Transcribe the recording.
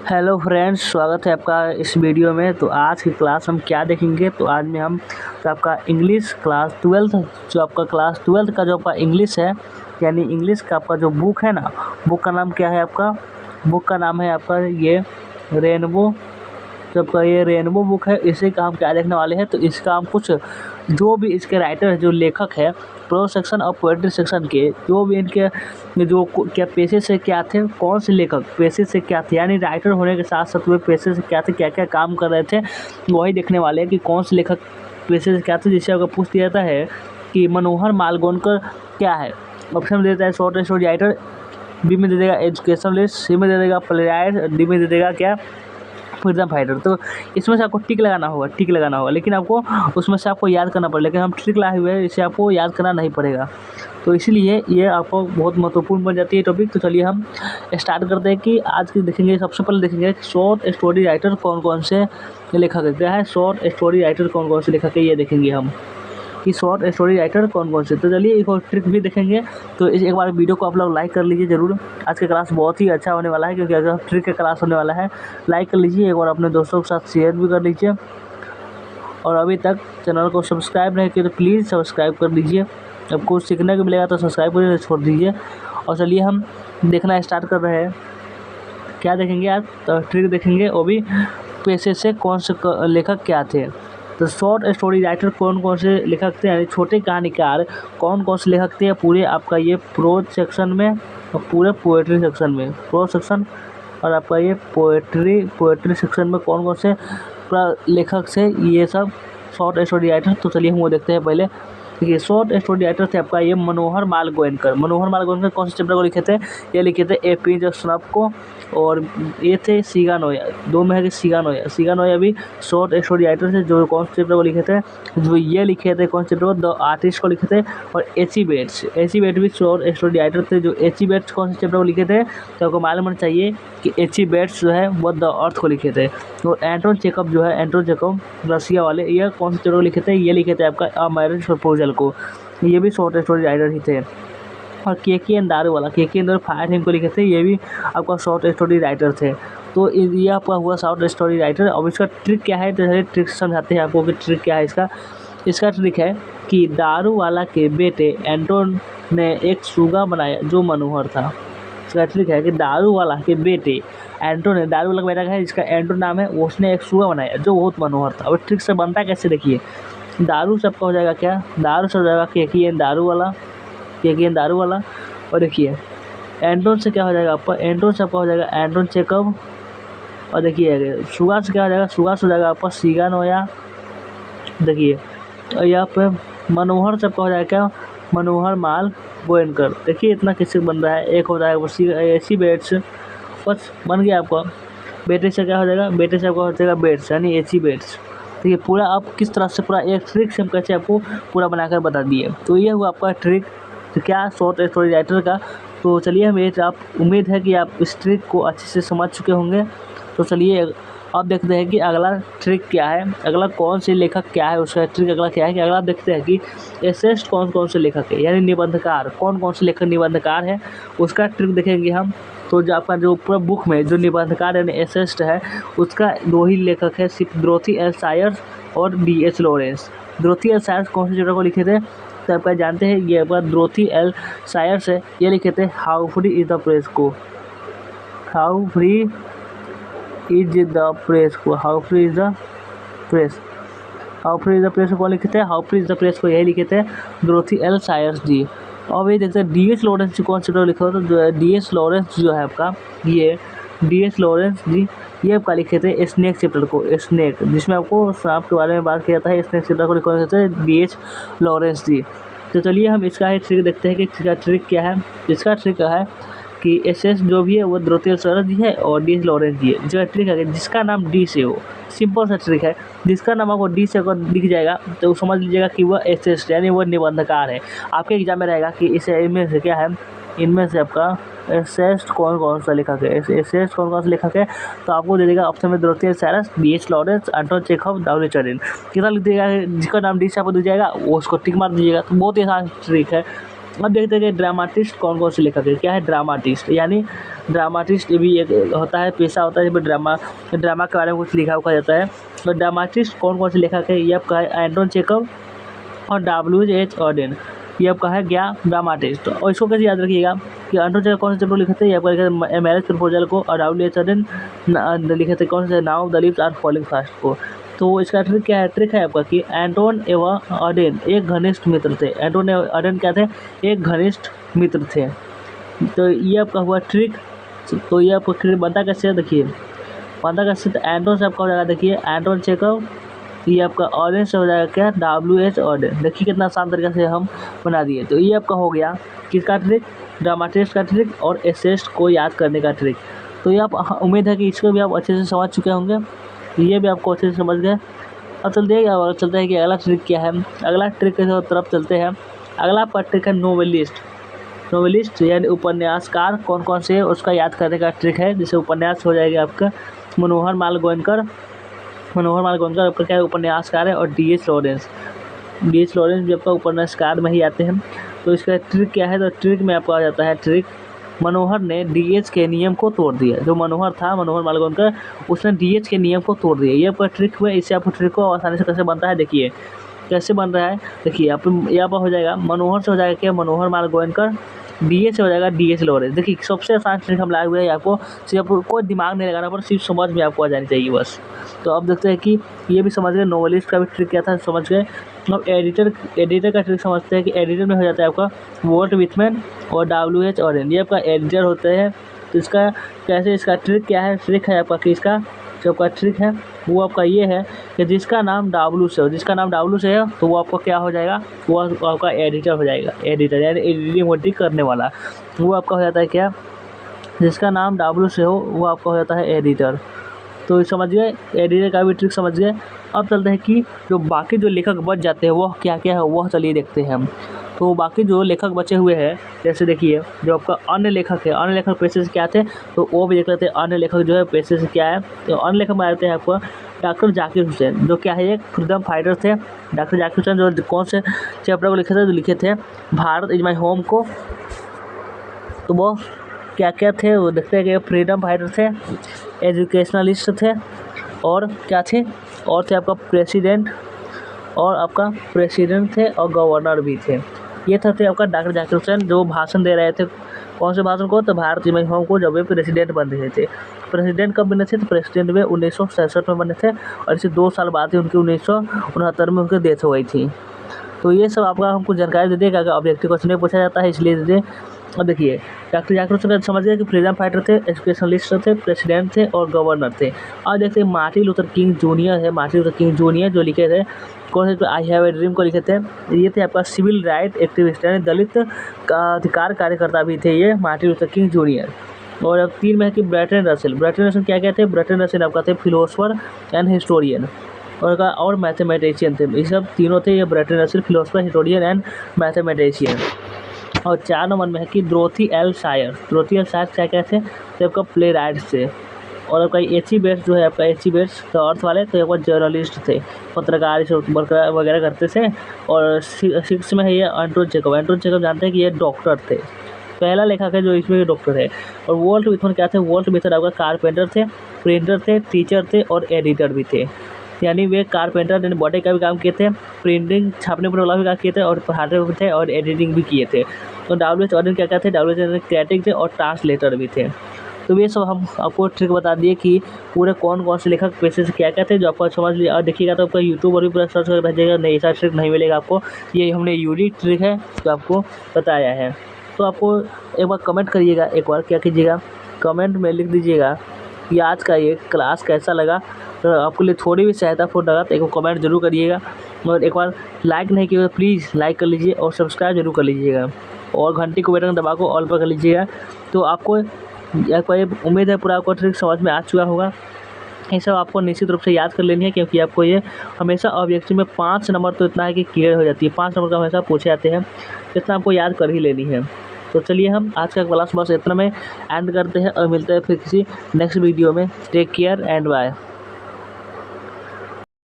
Hello friends, स्वागत है आपका इस वीडियो में। तो आज की क्लास हम क्या देखेंगे, तो आज में हम तो आपका इंग्लिश क्लास 12 जो आपका क्लास 12 का जो आपका इंग्लिश है, यानी इंग्लिश का आपका जो बुक है ना, बुक का नाम क्या है आपका? बुक का नाम है आपका ये रेनबो। जो आपका ये रेनबो बुक है, इसी का हम क्या देखने वाले हैं। तो इसका हम कुछ जो भी इसके राइटर जो लेखक है, प्रोज सेक्शन और पोएट्री सेक्शन के जो भी इनके जो क्या पेशे से क्या थे, कौन से लेखक पेशे से क्या थे, यानी राइटर होने के साथ साथ वे पेशे से क्या थे, क्या क्या काम कर रहे थे, वही देखने वाले हैं कि कौन से लेखक पेशे से क्या थे। जिससे अगर पूछ दिया जाता है कि मनोहर मालगोनकर क्या है, ऑप्शन देता है शॉर्ट स्टोरी राइटर, बी में दे देगा एजुकेशनलिस्ट, सी में दे देगा प्लेराइट, डी में दे देगा क्या फ्रीडम फाइटर। तो इसमें से आपको टिक लगाना होगा, लेकिन आपको उसमें से आपको याद करना पड़ेगा। लेकिन हम ट्रिक लाए हुए हैं, इसे आपको याद करना नहीं पड़ेगा। तो इसीलिए ये आपको बहुत महत्वपूर्ण बन जाती है टॉपिक। तो चलिए हम स्टार्ट करते हैं कि आज की देखेंगे। सबसे पहले देखेंगे शॉर्ट स्टोरी राइटर कौन कौन से लेखक है, क्या है शॉर्ट स्टोरी राइटर कौन कौन से लेखक है, ये देखेंगे हम कि शॉर्ट स्टोरी राइटर कौन कौन से। तो चलिए एक और ट्रिक भी देखेंगे। तो इस एक बार वीडियो को आप लोग लाइक कर लीजिए ज़रूर। आज का क्लास बहुत ही अच्छा होने वाला है, क्योंकि अगर ट्रिक का क्लास होने वाला है। लाइक कर लीजिए एक बार, अपने दोस्तों के साथ शेयर भी कर लीजिए। और अभी तक चैनल को सब्सक्राइब नहीं किया तो प्लीज़ सब्सक्राइब कर लीजिए। आपको सीखने को मिलेगा तो सब्सक्राइब करके छोड़ दीजिए। और चलिए हम देखना स्टार्ट कर रहे हैं। क्या देखेंगे आज? तो ट्रिक देखेंगे, वो भी पेशे से कौन से लेखक क्या थे। तो शॉर्ट स्टोरी राइटर कौन कौन से लेखक थे, यानी छोटे कहानीकार कौन कौन से लेखक थे, पूरे आपका ये प्रोज सेक्शन में और पूरे पोएट्री सेक्शन में, प्रोज सेक्शन और आपका ये पोएट्री सेक्शन में कौन कौन से पूरा लेखक से ये सब शॉर्ट स्टोरी राइटर। तो चलिए हम वो देखते हैं पहले। देखिए शॉर्ट स्टोरी राइटर थे आपका ये मनोहर मालगोयनकर। मनोहर मालगोयनकर कौन से चैप्टर को लिखे थे? ये लिखे थे ए प्रिंस ऑफ स्नफ को। और ये थे सिगानोया, दो में है कि सिगानोया भी शॉर्ट स्टोरी राइटर थे, जो कौन से चैप्टर को लिखे थे, जो ये लिखे थे कौन से चैप्टर को, द आर्टिस्ट को लिखे थे। और एची बेट्स भी शॉर्ट स्टोरी राइटर थे, जो एची बेट्स कौन से चैप्टर को लिखे थे, तो आपको मालूम होना चाहिए कि एची बेट्स जो है वो द अर्थ को लिखे थे। और एंटोन चेकअप रसिया वाले, ये कौन से चैप्टर को लिखे थे? ये लिखे थे आपका अ मैरिज प्रपोजल को। ये भी शॉर्ट स्टोरी राइटर ही थे। और के एन दारूवाला फायर हिम को लिखे थे, ये भी आपका शॉर्ट स्टोरी राइटर थे। तो ये आपका हुआ शॉर्ट स्टोरी राइटर। अब इसका ट्रिक क्या है, तो ट्रिक समझाते हैं आपको कि ट्रिक क्या है इसका। इसका ट्रिक है कि दारूवाला के बेटे एंटोन ने एक सुगा बनाया जो मनोहर था। इसका ट्रिक है कि दारूवाला के बेटे एंटोन ने, दारूवाला का बेटा है जिसका एंटोन नाम है, उसने एक सुगा बनाया जो बहुत मनोहर था। अब ट्रिक से बनता कैसे देखिए। दारू से आपका हो जाएगा क्या? दारू से हो जाएगा के एन दारूवाला। और देखिए एंटोन से क्या हो जाएगा आपका? एंटोन से आपका हो जाएगा एंटोन चेकअप। और देखिए सुगा से क्या हो जाएगा? सुगा से हो जाएगा आपका सिगानोया। देखिए और यहाँ पे मनोहर से आपका हो जाएगा क्या? मनोहर माल गोयनकर। देखिए इतना किससे बन रहा है। एक हो जाएगा एसी बेट्स, बस बन गया आपका। बेटे से क्या हो जाएगा? बेटे से आपका हो जाएगा बेट्स, यानी एसी बेट्स। तो ये पूरा आप किस तरह से पूरा एक ट्रिक से हम कैसे आपको पूरा बनाकर बता दिए। तो ये हुआ आपका ट्रिक, तो क्या शॉर्ट स्टोरी राइटर का। तो चलिए आप उम्मीद है कि आप इस ट्रिक को अच्छे से समझ चुके होंगे। तो चलिए अब देखते हैं कि अगला ट्रिक क्या है, अगला कौन से लेखक क्या है, उसका ट्रिक अगला क्या है कि अगला देखते हैं कि एसेस्ट कौन कौन से लेखक है, यानी निबंधकार कौन कौन से लेखक निबंधकार है, उसका ट्रिक देखेंगे हम। तो जो आपका जो पूरा बुक में जो निबंधकार यानी एसेस्ट है, उसका दो ही लेखक है, सिर्फ डोरोथी एल सायर्स और डी.एच. लॉरेंस। डोरोथी एल सायर्स कौन से चैप्टर को लिखे थे, तो आपका जानते हैं ये आपका डोरोथी एल सायर्स है, ये लिखे थे how free is the press को। How free is the press को लिखे थे, how free is the press को यही लिखे थे डोरोथी एल सायर्स जी। अब ये देखते हैं डी.एच. लॉरेंस जी कौन से चैप्टर लिखा हो, तो डी.एच. लॉरेंस जो है आपका, ये डी.एच. लॉरेंस जी ये आपका लिखे थे स्नेक चैप्टर को, स्नेक जिसमें आपको सांप के बारे में बात किया था, स्नेक चैप्टर को लिखे थे डी.एच. लॉरेंस जी। तो चलिए हम इसका ही ट्रिक देखते हैं कि इसका ट्रिक क्या है। इसका ट्रिक है कि एस जो भी है वो डोरोथी एल सायर्स जी है और डी.एच. लॉरेंस जी है। इसका ट्रिक है कि जिसका नाम डी से हो, सिंपल सा ट्रिक है, जिसका नाम आपको डी से अगर दिख जाएगा तो समझ लीजिएगा कि वह एसेस्ट यानी वह निबंधकार है। आपके एग्जाम में रहेगा कि इसे इनमें से क्या है, इनमें से आपका एसेस्ट कौन कौन सा लेखक है, एसेस्ट कौन कौन सा लेखक है, तो आपको दे देगा ऑप्शन में Dorothy L Sayers, D H. Lawrence, Anton Chekhov, W. चरिन। कितना लिख देगा, जिसका नाम डी से आपको दिख जाएगा वो उसको टिक मार दीजिएगा। तो बहुत ही आसान ट्रिक है। अब देखते हैं कि ड्रामाटिस्ट कौन कौन से लेखक है। क्या है ड्रामाटिस्ट, यानी ड्रामाटिस्ट भी एक होता है, पेशा होता है जब ड्रामा के बारे में कुछ लिखा हुआ जाता है। तो ड्रामाटिस्ट कौन कौन से लेखक है, ये आपका है एंटोन चेखव और W.H. ऑडेन, ये आपका है गया ड्रामाटिस्ट। और इसको कैसे याद रखिएगा कि एंटोन चेखव कौन से चैप्टर लिखे थे, ये आपका लिखे थे मैरिज प्रपोजल को, और W.H. ऑडेन लिखे थे कौन से now the leaves are falling fast को। तो इसका ट्रिक क्या है, ट्रिक है आपका कि एंटोन एवं ऑडेन एक घनिष्ठ मित्र थे। एंटोन एवं ऑडेन क्या थे, एक घनिष्ठ मित्र थे। तो ये आपका हुआ ट्रिक। तो ये आपका ट्रिक बनता कैसे है, देखिए बनता कैसे, तो एंटोन से आपका हो जाएगा, देखिए एंटोन चेखव, ये आपका ऑडेन से हो जाएगा क्या, W.H. ऑडेन। देखिए कितना आसान तरीके से हम बना दिए। तो ये आपका हो गया किसका ट्रिक, ड्रामाटिस्ट का ट्रिक और एसेस्ट को याद करने का ट्रिक। तो ये आप उम्मीद है कि इसको भी आप अच्छे से समझ चुके होंगे, ये भी आपको अच्छे से समझ गए। अब चलते हैं कि अगला ट्रिक क्या है। अगला ट्रिक की तरफ चलते हैं। अगला आपका ट्रिक है नोवेलिस्ट यानी उपन्यासकार कौन कौन से, उसका याद करने का ट्रिक है। जैसे उपन्यास हो जाएगा आपका मनोहर माल गोयनकर आपका क्या है, उपन्यासकार है। और D.H. लॉरेंस भी आपका उपन्यासकार में ही आते हैं। तो इसका ट्रिक क्या है, तो ट्रिक में आपका आ जाता है ट्रिक, मनोहर ने D.H. के नियम को तोड़ दिया। जो मनोहर माल गोयनकर, उसने D.H. के नियम को तोड़ दिया। ये आपका ट्रिक हुआ। इससे आपको ट्रिक को आसानी से कैसे बनता है, देखिए कैसे बन रहा है। देखिए यहाँ पर हो जाएगा मनोहर से हो जाएगा क्या, मनोहर माल गोयनकर, D.H. से हो जाएगा D.H. लॉरेंस। देखिए सबसे आसान ट्रिक हम लाए हुए हैं, आपको सिर्फ कोई दिमाग नहीं लगाना, पर सिर्फ समझ में आपको आ जानी चाहिए बस। तो अब देखते हैं कि ये भी समझ गए, नोवेलिस्ट का भी ट्रिक क्या था समझ गए। अब एडिटर का ट्रिक समझते हैं कि एडिटर में हो जाता है आपका वॉल्ट विथमैन और W.H. ऑडेन, ये आपका एडिटर होते हैं। तो इसका कैसे, इसका ट्रिक क्या है, ट्रिक है आपका कि इसका जो आपका ट्रिक है वो आपका ये है कि जिसका नाम W से है तो वो आपका क्या हो जाएगा, वो आपका एडिटर हो जाएगा। एडिटर यानी एडिटिंग करने वाला, वो आपका हो जाता है क्या, जिसका नाम W से हो वो आपका हो जाता है एडिटर। तो समझ गए, एडिटर का भी ट्रिक समझ गए। अब चलते हैं कि जो बाकी जो लेखक बच जाते हैं वह क्या क्या है, वह चलिए देखते हैं हम। तो बाकी जो लेखक बचे हुए हैं, जैसे देखिए जो आपका अन्य लेखक है, अन्य लेखक पेशे से क्या थे, तो वो भी देख लेते हैं। अन्य लेखक जो है पेशे से क्या है, तो अन्य लेखक में आते हैं आपको डॉक्टर जाकिर हुसैन, जो क्या है एक फ्रीडम फाइटर थे। डॉक्टर जाकिर हुसैन जो कौन से चैप्टर को लिखे थे, जो लिखे थे भारत इज माई होम को। तो वो क्या क्या थे, वो देखते हैं कि फ्रीडम फाइटर थे, एजुकेशनलिस्ट थे, और क्या थे, और थे आपका प्रेसिडेंट थे और गवर्नर भी थे। ये थे आपका डॉक्टर जाकिर हुसैन, जो भाषण दे रहे थे। कौन से भाषण को, तो भारत इज माई होम को, जब वे प्रेसिडेंट बन रहे थे। प्रेसिडेंट कब बने थे, तो प्रेसिडेंट वे 1967 में बने थे, और इसे 2 साल बाद ही उनकी 1969 में उनकी डेथ हो गई थी। तो ये सब आपका हमको जानकारी दे देगा, अगर ऑब्जेक्टिव क्वेश्चन में पूछा जाता है, इसलिए दे दे। और देखिए डॉक्टर जाकिर हुसैन समझ गए कि फ्रीडम फाइटर थे, एजुकेशनलिस्ट थे, प्रेसिडेंट थे और गवर्नर थे। और देखते हैं मार्टिन लूथर किंग जूनियर जो लिखे थे कौन से, तो आई हैव ए ड्रीम को लिखे थे। ये थे आपका सिविल राइट एक्टिविस्ट यानी दलित का अधिकार कार्यकर्ता भी थे ये मार्टिन लूथर किंग जूनियर। और अब 3 में है कि ब्रैटन रसेल क्या क्या थे, ब्रैटन रसेल आपका थे फिलोसफर एंड हिस्टोरियन और मैथमेटिशियन थे। ये सब तीनों थे, ये Bretton Russell, philosopher, historian and mathematician. और 4 नंबर में है कि डोरोथी एल शायर क्या क्या थे, तो आपका प्ले राइट्स थे। और आपका H.E. बेट्स जो है आपका H.E. बेट्स तो अर्थ वाले, तो एक जर्नलिस्ट थे, पत्रकार वगैरह करते थे। और 6 में है ये एंटोन चेखव जानते हैं कि ये डॉक्टर थे, पहला लेखक है जो इसमें डॉक्टर है। और वॉल्ट विथमन क्या थे, वॉल्ट विथमन आपका कारपेंटर थे, प्रिंटर थे, टीचर थे और एडिटर भी थे। यानी वे कारपेंटर यानी बॉडी का भी काम किए थे, प्रिंटिंग छापने पर वाला भी काम किए थे, और पढ़ाते भी थे और एडिटिंग भी किए थे। तो W.H. ऑडेन क्या क्या थे, W.H. ऑडेन क्रिटिक थे और ट्रांसलेटर भी थे। तो ये सब हम आपको ट्रिक बता दिए कि पूरे कौन कौन से लेखक पेशे से क्या क्या थे, जो आपको समझ लिया। और देखिएगा तो आपका यूट्यूब और भी पूरा सर्च करके भेजिएगा, नहीं ऐसा ट्रिक नहीं मिलेगा आपको। ये हमने यूनिक ट्रिक है जो आपको बताया है। तो आपको एक बार कमेंट करिएगा, एक बार क्या कीजिएगा, कमेंट में लिख दीजिएगा कि आज का ये क्लास कैसा लगा। तो आपके लिए थोड़ी भी सहायता फुट लगा तो एक कमेंट जरूर करिएगा। और एक बार लाइक नहीं किया तो प्लीज़ लाइक कर लीजिए और सब्सक्राइब जरूर कर लीजिएगा, और घंटी को बटन दबा को ऑल पर कर लीजिएगा। तो आपको उम्मीद है पूरा आपको ट्रिक समझ में आ चुका होगा। ये सब आपको निश्चित रूप से याद कर लेनी है, क्योंकि आपको ये हमेशा ऑब्जेक्टिव में 5 नंबर तो इतना है कि क्लियर हो जाती है। 5 नंबर का हमेशा पूछे जाते हैं, इतना आपको याद कर ही लेनी है। तो चलिए हम आज का क्लास बस इतना में एंड करते हैं और मिलते हैं फिर किसी नेक्स्ट वीडियो में। Take care and bye.